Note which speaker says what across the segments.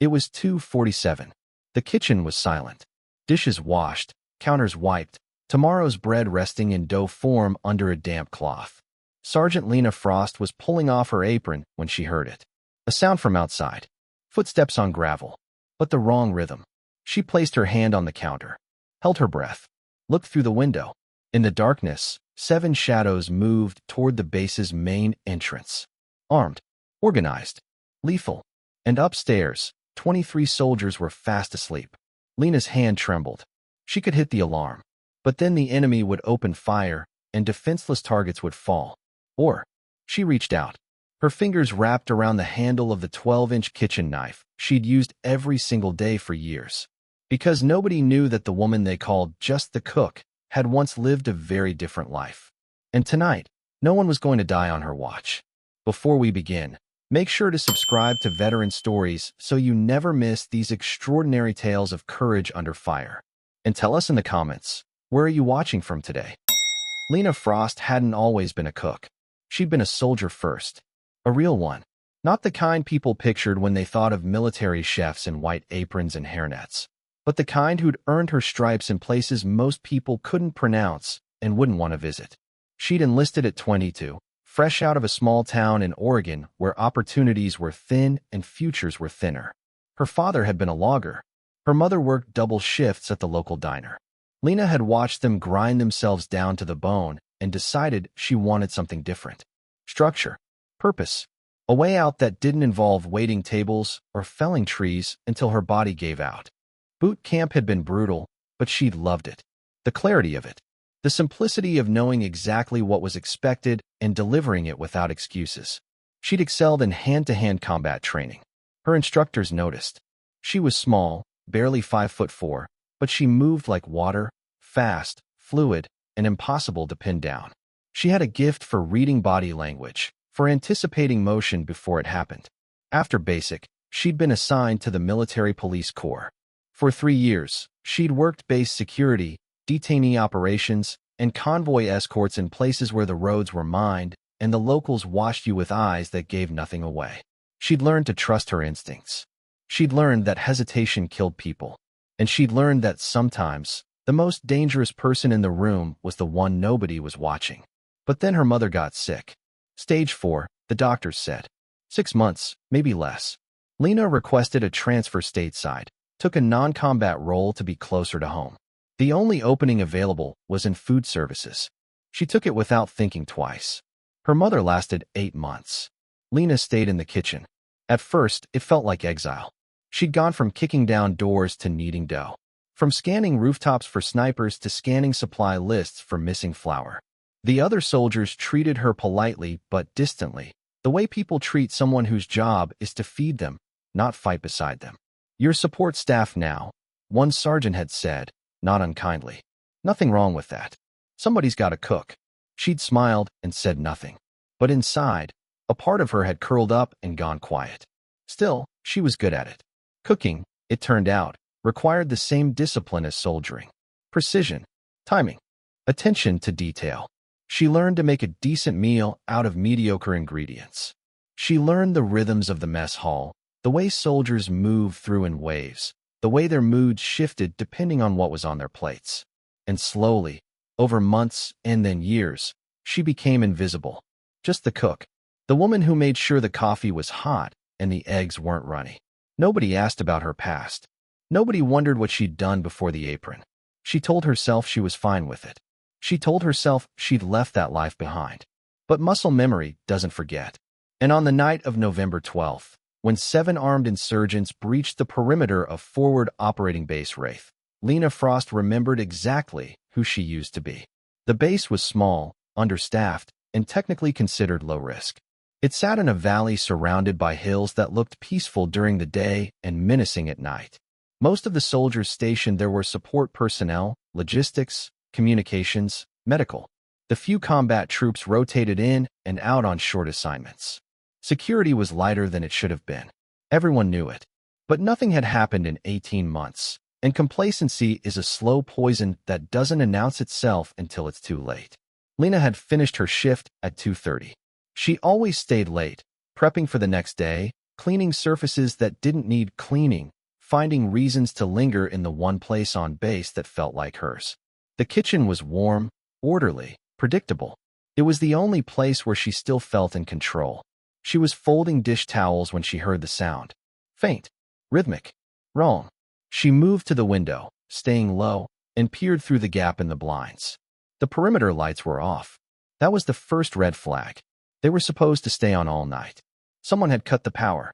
Speaker 1: It was 2:47. The kitchen was silent. Dishes washed, counters wiped, tomorrow's bread resting in dough form under a damp cloth. Sergeant Lena Frost was pulling off her apron when she heard it. A sound from outside. Footsteps on gravel. But the wrong rhythm. She placed her hand on the counter, held her breath, looked through the window. In the darkness, 7 shadows moved toward the base's main entrance. Armed, organized, lethal. And upstairs, 23 soldiers were fast asleep. Lena's hand trembled. She could hit the alarm. But then the enemy would open fire, and defenseless targets would fall. Or, she reached out. Her fingers wrapped around the handle of the 12-inch kitchen knife she'd used every single day for years. Because nobody knew that the woman they called just the cook had once lived a very different life. And tonight, no one was going to die on her watch. Before we begin, make sure to subscribe to Veteran Stories so you never miss these extraordinary tales of courage under fire. And tell us in the comments, where are you watching from today? Lena Frost hadn't always been a cook. She'd been a soldier first. A real one. Not the kind people pictured when they thought of military chefs in white aprons and hairnets, but the kind who'd earned her stripes in places most people couldn't pronounce and wouldn't want to visit. She'd enlisted at 22, fresh out of a small town in Oregon where opportunities were thin and futures were thinner. Her father had been a logger. Her mother worked double shifts at the local diner. Lena had watched them grind themselves down to the bone and decided she wanted something different. Structure. Purpose. A way out that didn't involve waiting tables or felling trees until her body gave out. Boot camp had been brutal, but she'd loved it. The clarity of it. The simplicity of knowing exactly what was expected and delivering it without excuses. She'd excelled in hand-to-hand combat training. Her instructors noticed. She was small, barely 5'4", but she moved like water, fast, fluid, and impossible to pin down. She had a gift for reading body language, for anticipating motion before it happened. After basic, she'd been assigned to the Military Police Corps. For 3 years, she'd worked base security, detainee operations, and convoy escorts in places where the roads were mined and the locals watched you with eyes that gave nothing away. She'd learned to trust her instincts. She'd learned that hesitation killed people. And she'd learned that sometimes, the most dangerous person in the room was the one nobody was watching. But then her mother got sick. Stage 4, the doctors said. 6 months, maybe less. Lena requested a transfer stateside, took a non-combat role to be closer to home. The only opening available was in food services. She took it without thinking twice. Her mother lasted 8 months. Lena stayed in the kitchen. At first, it felt like exile. She'd gone from kicking down doors to kneading dough. From scanning rooftops for snipers to scanning supply lists for missing flour. The other soldiers treated her politely but distantly, the way people treat someone whose job is to feed them, not fight beside them. "Your support staff now," one sergeant had said, not unkindly. Nothing wrong with that. Somebody's got to cook. She'd smiled and said nothing. But inside, a part of her had curled up and gone quiet. Still, she was good at it. Cooking, it turned out, required the same discipline as soldiering. Precision, timing, attention to detail. She learned to make a decent meal out of mediocre ingredients. She learned the rhythms of the mess hall, the way soldiers moved through in waves, the way their moods shifted depending on what was on their plates. And slowly, over months and then years, she became invisible. Just the cook. The woman who made sure the coffee was hot and the eggs weren't runny. Nobody asked about her past. Nobody wondered what she'd done before the apron. She told herself she was fine with it. She told herself she'd left that life behind. But muscle memory doesn't forget. And on the night of November 12th, when 7 armed insurgents breached the perimeter of Forward Operating Base Wraith, Lena Frost remembered exactly who she used to be. The base was small, understaffed, and technically considered low risk. It sat in a valley surrounded by hills that looked peaceful during the day and menacing at night. Most of the soldiers stationed there were support personnel, logistics, communications, medical. The few combat troops rotated in and out on short assignments. Security was lighter than it should have been. Everyone knew it. But nothing had happened in 18 months, and complacency is a slow poison that doesn't announce itself until it's too late. Lena had finished her shift at 2:30. She always stayed late, prepping for the next day, cleaning surfaces that didn't need cleaning, finding reasons to linger in the one place on base that felt like hers. The kitchen was warm, orderly, predictable. It was the only place where she still felt in control. She was folding dish towels when she heard the sound. Faint, rhythmic, wrong. She moved to the window, staying low, and peered through the gap in the blinds. The perimeter lights were off. That was the first red flag. They were supposed to stay on all night. Someone had cut the power.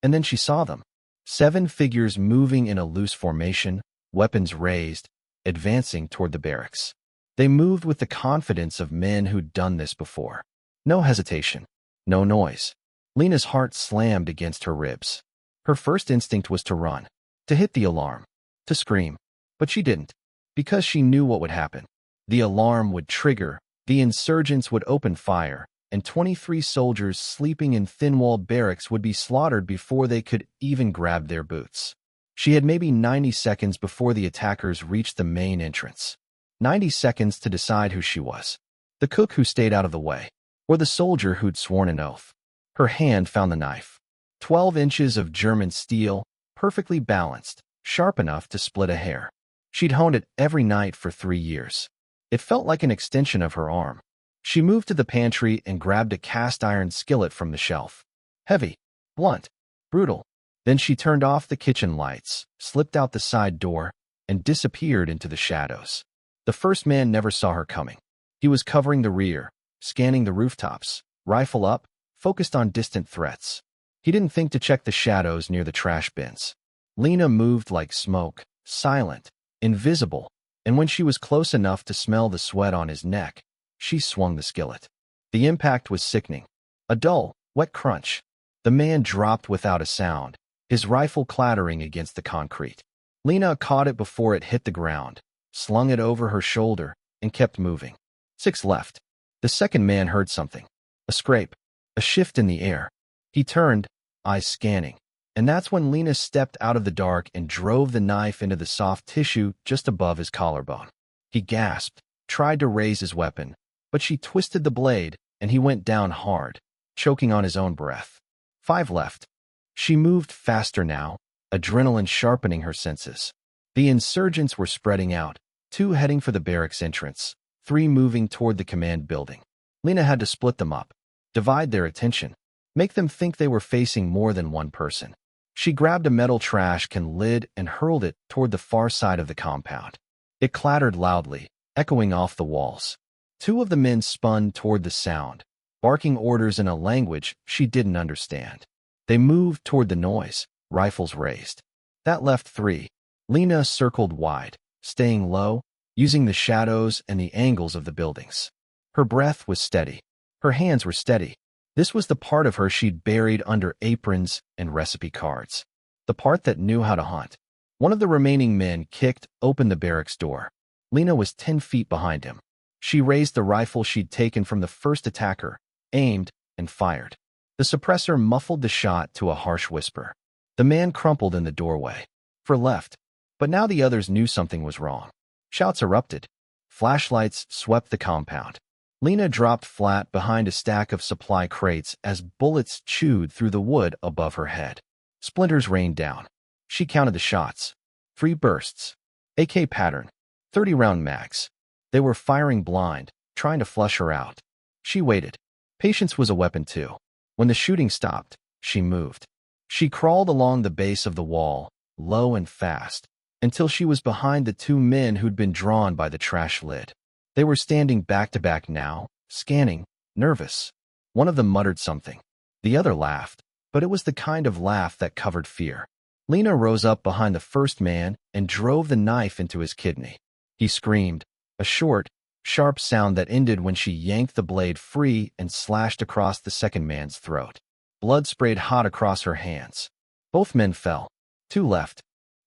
Speaker 1: And then she saw them. 7 figures moving in a loose formation, weapons raised, advancing toward the barracks. They moved with the confidence of men who'd done this before. No hesitation. No noise. Lena's heart slammed against her ribs. Her first instinct was to run, to hit the alarm, to scream. But she didn't, because she knew what would happen. The alarm would trigger, the insurgents would open fire, and 23 soldiers sleeping in thin-walled barracks would be slaughtered before they could even grab their boots. She had maybe 90 seconds before the attackers reached the main entrance. 90 seconds to decide who she was. The cook who stayed out of the way, or the soldier who'd sworn an oath. Her hand found the knife. 12 inches of German steel, perfectly balanced, sharp enough to split a hair. She'd honed it every night for 3 years. It felt like an extension of her arm. She moved to the pantry and grabbed a cast-iron skillet from the shelf. Heavy, blunt, brutal. Then she turned off the kitchen lights, slipped out the side door, and disappeared into the shadows. The first man never saw her coming. He was covering the rear, scanning the rooftops, rifle up, focused on distant threats. He didn't think to check the shadows near the trash bins. Lena moved like smoke, silent, invisible, and when she was close enough to smell the sweat on his neck, she swung the skillet. The impact was sickening. A dull, wet crunch. The man dropped without a sound, his rifle clattering against the concrete. Lena caught it before it hit the ground, slung it over her shoulder, and kept moving. 6 left. The second man heard something. A scrape. A shift in the air. He turned, eyes scanning. And that's when Lena stepped out of the dark and drove the knife into the soft tissue just above his collarbone. He gasped, tried to raise his weapon, but she twisted the blade, and he went down hard, choking on his own breath. 5 left. She moved faster now, adrenaline sharpening her senses. The insurgents were spreading out, 2 heading for the barracks entrance, 3 moving toward the command building. Lena had to split them up, divide their attention, make them think they were facing more than one person. She grabbed a metal trash can lid and hurled it toward the far side of the compound. It clattered loudly, echoing off the walls. 2 of the men spun toward the sound, barking orders in a language she didn't understand. They moved toward the noise, rifles raised. That left 3. Lena circled wide, staying low, using the shadows and the angles of the buildings. Her breath was steady. Her hands were steady. This was the part of her she'd buried under aprons and recipe cards. The part that knew how to hunt. One of the remaining men kicked open the barracks door. Lena was 10 feet behind him. She raised the rifle she'd taken from the first attacker, aimed, and fired. The suppressor muffled the shot to a harsh whisper. The man crumpled in the doorway. For left. But now the others knew something was wrong. Shouts erupted. Flashlights swept the compound. Lena dropped flat behind a stack of supply crates as bullets chewed through the wood above her head. Splinters rained down. She counted the shots. 3 bursts. AK pattern. 30-round mags. They were firing blind, trying to flush her out. She waited. Patience was a weapon too. When the shooting stopped, she moved. She crawled along the base of the wall, low and fast, until she was behind the 2 men who'd been drawn by the trash lid. They were standing back to back now, scanning, nervous. One of them muttered something. The other laughed, but it was the kind of laugh that covered fear. Lena rose up behind the first man and drove the knife into his kidney. He screamed, a short, sharp sound that ended when she yanked the blade free and slashed across the second man's throat. Blood sprayed hot across her hands. Both men fell. 2 left.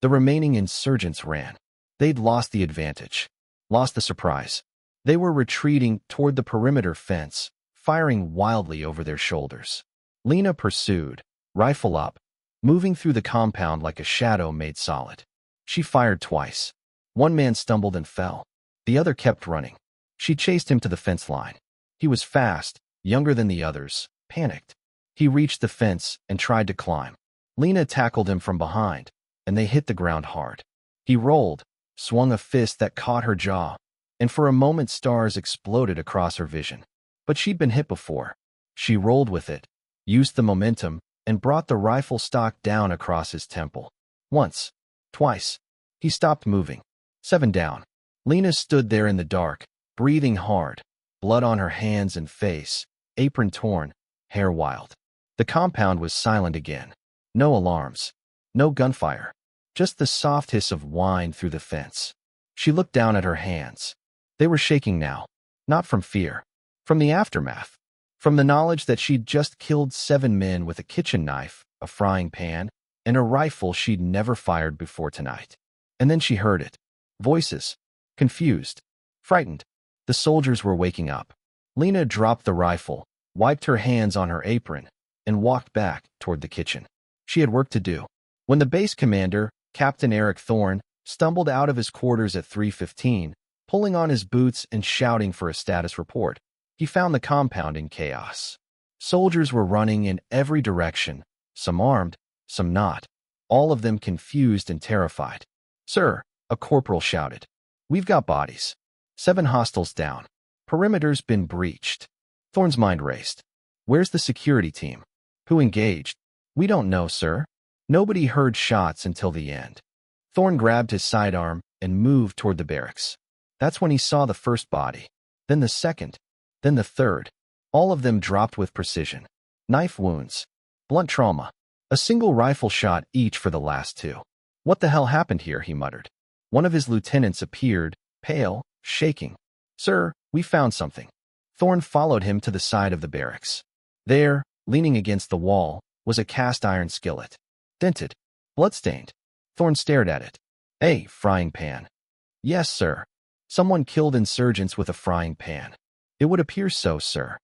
Speaker 1: The remaining insurgents ran. They'd lost the advantage. Lost the surprise. They were retreating toward the perimeter fence, firing wildly over their shoulders. Lena pursued, rifle up, moving through the compound like a shadow made solid. She fired twice. 1 man stumbled and fell. The other kept running. She chased him to the fence line. He was fast, younger than the others, panicked. He reached the fence and tried to climb. Lena tackled him from behind, and they hit the ground hard. He rolled, swung a fist that caught her jaw, and for a moment stars exploded across her vision. But she'd been hit before. She rolled with it, used the momentum, and brought the rifle stock down across his temple. Once, twice. He stopped moving. 7 down. Lena stood there in the dark, breathing hard, blood on her hands and face, apron torn, hair wild. The compound was silent again. No alarms. No gunfire. Just the soft hiss of wine through the fence. She looked down at her hands. They were shaking now. Not from fear. From the aftermath. From the knowledge that she'd just killed 7 men with a kitchen knife, a frying pan, and a rifle she'd never fired before tonight. And then she heard it. Voices. Confused. Frightened. The soldiers were waking up. Lena dropped the rifle, wiped her hands on her apron, and walked back toward the kitchen. She had work to do. When the base commander, Captain Eric Thorne, stumbled out of his quarters at 3:15, pulling on his boots and shouting for a status report, he found the compound in chaos. Soldiers were running in every direction, some armed, some not, all of them confused and terrified. "Sir," a corporal shouted. "We've got bodies. 7 hostiles down. Perimeter's been breached." Thorne's mind raced. "Where's the security team? Who engaged?" "We don't know, sir. Nobody heard shots until the end." Thorne grabbed his sidearm and moved toward the barracks. That's when he saw the first body, then the second, then the third. All of them dropped with precision. Knife wounds. Blunt trauma. A single rifle shot each for the last 2. "What the hell happened here?" he muttered. One of his lieutenants appeared, pale, shaking. "Sir, we found something." Thorne followed him to the side of the barracks. There, leaning against the wall, was a cast-iron skillet. Dented. Bloodstained. Thorne stared at it. "A frying pan." "Yes, sir. Someone killed insurgents with a frying pan." "It would appear so, sir."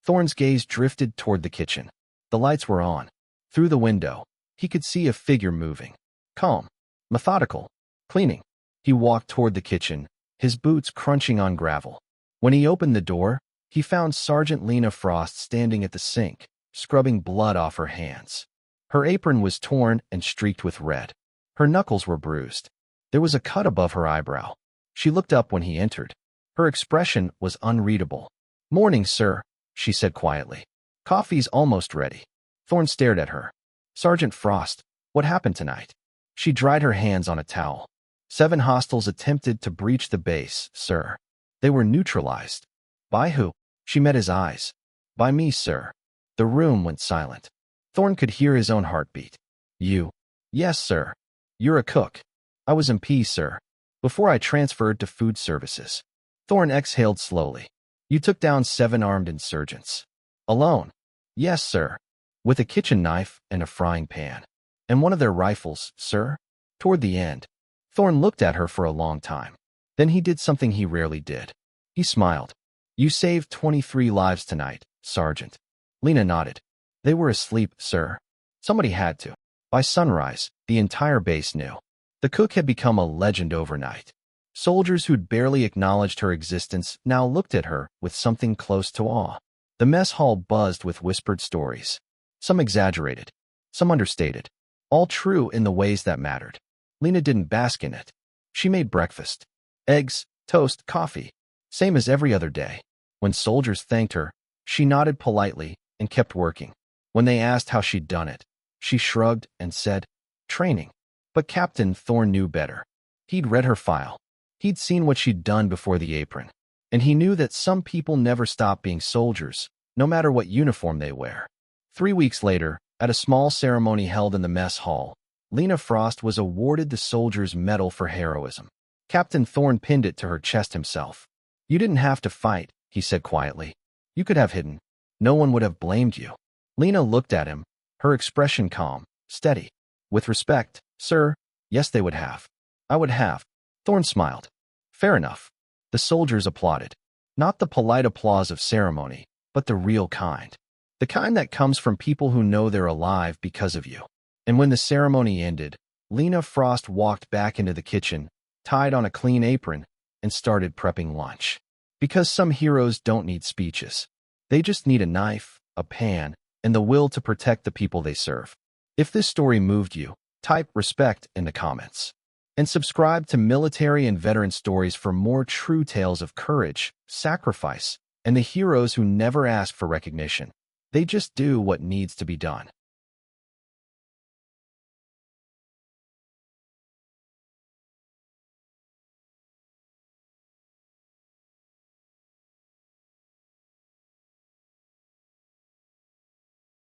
Speaker 1: Thorne's gaze drifted toward the kitchen. The lights were on. Through the window, he could see a figure moving. Calm. Methodical. Cleaning. He walked toward the kitchen, his boots crunching on gravel. When he opened the door, he found Sergeant Lena Frost standing at the sink, scrubbing blood off her hands. Her apron was torn and streaked with red. Her knuckles were bruised. There was a cut above her eyebrow. She looked up when he entered. Her expression was unreadable. "Morning, sir," she said quietly. "Coffee's almost ready." Thorne stared at her. "Sergeant Frost, what happened tonight?" She dried her hands on a towel. 7 hostiles attempted to breach the base, sir. They were neutralized." "By who?" She met his eyes. "By me, sir." The room went silent. Thorne could hear his own heartbeat. "You?" "Yes, sir. You're a cook." "I was MP, sir, before I transferred to food services." Thorne exhaled slowly. "You took down 7 armed insurgents." "Alone?" "Yes, sir. With a kitchen knife and a frying pan. And one of their rifles, sir." Toward the end, Thorne looked at her for a long time. Then he did something he rarely did. He smiled. "You saved 23 lives tonight, Sergeant." Lena nodded. "They were asleep, sir. Somebody had to." By sunrise, the entire base knew. The cook had become a legend overnight. Soldiers who'd barely acknowledged her existence now looked at her with something close to awe. The mess hall buzzed with whispered stories. Some exaggerated, some understated, all true in the ways that mattered. Lena didn't bask in it. She made breakfast. Eggs, toast, coffee. Same as every other day. When soldiers thanked her, she nodded politely and kept working. When they asked how she'd done it, she shrugged and said, "Training." But Captain Thorne knew better. He'd read her file. He'd seen what she'd done before the apron. And he knew that some people never stop being soldiers, no matter what uniform they wear. 3 weeks later, at a small ceremony held in the mess hall, Lena Frost was awarded the Soldier's Medal for heroism. Captain Thorne pinned it to her chest himself. "You didn't have to fight," he said quietly. "You could have hidden. No one would have blamed you." Lena looked at him, her expression calm, steady. "With respect, sir, yes they would have. I would have." Thorne smiled. "Fair enough." The soldiers applauded. Not the polite applause of ceremony, but the real kind. The kind that comes from people who know they're alive because of you. And when the ceremony ended, Lena Frost walked back into the kitchen, tied on a clean apron, and started prepping lunch. Because some heroes don't need speeches. They just need a knife, a pan, and the will to protect the people they serve. If this story moved you, type respect in the comments. And subscribe to Military and Veteran Stories for more true tales of courage, sacrifice, and the heroes who never ask for recognition. They just do what needs to be done.